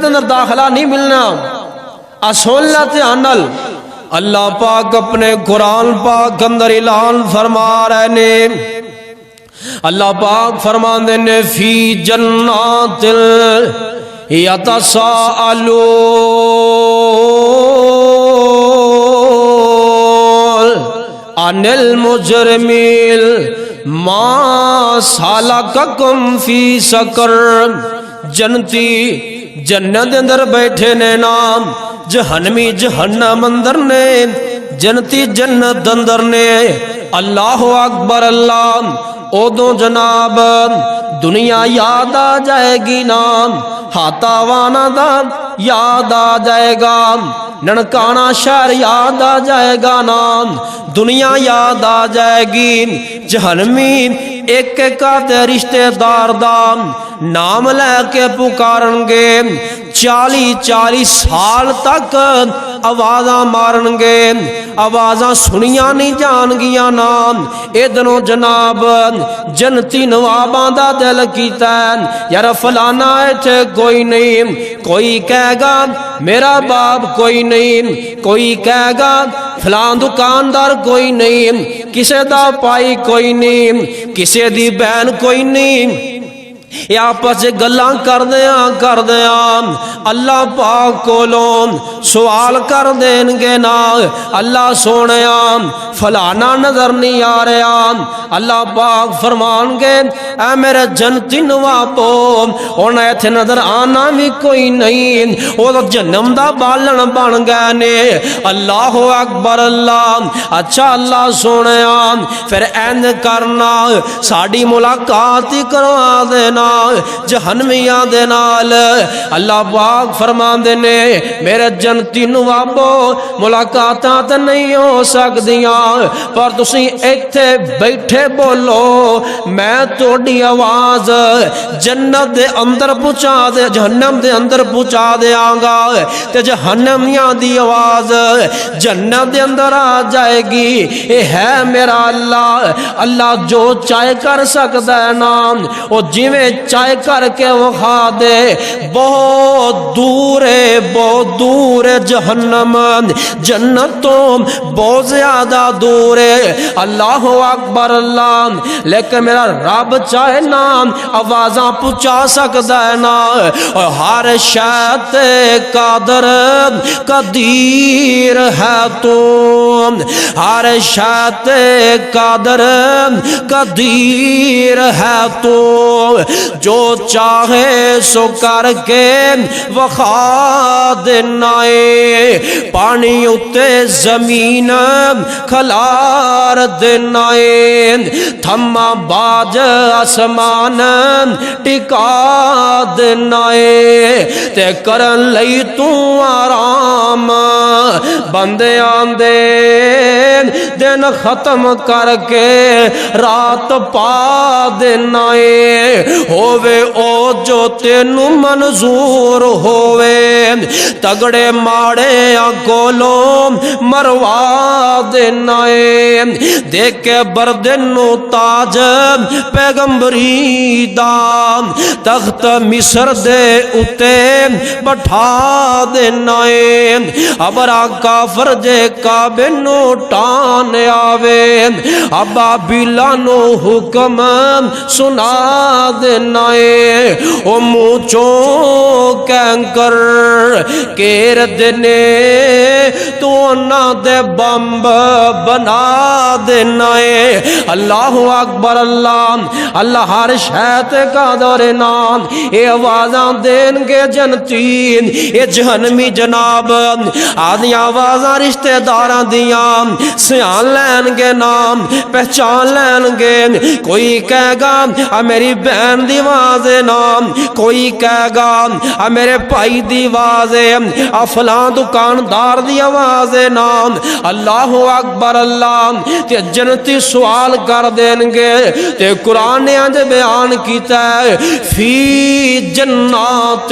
اندر داخلہ نہیں ملنا. اصولت عمل اللہ پاک اپنے قرآن پاک اندر اعلان فرما رہے نے. اللہ پاک فرماندے نے فی جنات یتساءلون عن المجرمین ما سالککم فی سقر. جنتی جنت اندر بیٹھے نے نام، جہنمی جہنم اندر نے، جنتی جنت اندر نے. اللہ اکبر اللہ. اودوں جناب دنیا یاد آ جائے گی نام، ہاتھا وانا دا یاد آ جائے گا، ننکانا شہر یاد آ جائے گا نام، دنیا یاد آ جائے گی. جہنمی ایک ایک آتے رشتے دار دام نام لے کے پکارن گے. 40 سال تک آوازاں مارن گے، آوازاں سنیاں نہیں جان گیا نام. ادھروں جناب جنتی نواباں دا دل کیتا ہے یار فلانا ایتھے کوئی نہیں. کوئی کہے گا میرا باپ کوئی نہیں، کوئی کہے گا فلان دکاندار کوئی نہیں، کسے دا پائی کوئی نہیں، کسے دی بہن کوئی نہیں. یہ آپس سے گلاں کر دیاں اللہ پاک کولوں سوال کر دیں گے نا. اللہ سونیا فلانا نظر نہیں آ رہا. اللہ پاک فرمان گے اے میرے جنتی نوابو انہیں ایتھے نظر آنا بھی کوئی نہیں، وہ تو جنم دا بالن بن گئے نے. اللہ اکبر اللہ. اچھا اللہ سونیا پھر این کرنا ساڑی ملاقات ہی کروا دینا جہنمیاں دے نال. اللہ پاک فرماندے نے میرے جنتی نوابو ملاقاتاں تے نہیں ہو سکدیاں پر تسی ایتھے بیٹھے بولو میں تہاڈی آواز جنت دے اندر پہنچا دے جہنم دے اندر پہنچا دیاں گا تے جہنمیاں دی آواز جنت دے اندر آ جائے گی. اے ہے میرا اللہ. اللہ جو چاہے کر سکدا ہے نام او جویں چاہے کر کے وخا دے. بہت دور ہے جہنم جنت تو بہت زیادہ دور ہے. اللہ اکبر اللہ. لیکن میرا رب چاہے نام آوازاں پہنچا سکتا ہے نا. اور ہر شے تے قادر قدیر ہے تو، ہر شے تے قادر قدیر ہے تو، جو چاہے سو کر کے وخا دینا ہے. پانی اتے زمین کھلار دینا ہے، تھما باج آسمان ٹکا دینا ہے. تے کرن لئی تو آرام بندے آندے دن ختم کر کے رات پا دینا ہے. ہووے او جو تینو منظور ہووے تگڑے ماڑے کولوں مروا دینا ہے. دیکھ کے بردنو تاج پیغمبری دا تخت مصر دے اتے بٹھا دینا ہے. ابرا کافر جے کعبے نو ٹان آوے ابا بلانو حکم سنا دینا ہے. او موچوں کینکر کیر دینے تو نہ دے بمب بنا دینا ہے. اللہ اکبر اللہ. اللہ ہر شیط کا دور نام اے آوازاں دین گے جنتی اے جہنمی جناب آدھیاں آوازاں رشتہ داراں دیاں سیان لین گے نام پہچان لین گے. کوئی کہے گا میری بہن دی آواز نام، کوئی کہے گا میرے بھائی دی آواز فلاں دکاندار دی آواز نام. اللہ اکبر اللہ. تے جنتی سوال کر دیں گے تے قرآن نے آج بیان کیتا ہے فی جنات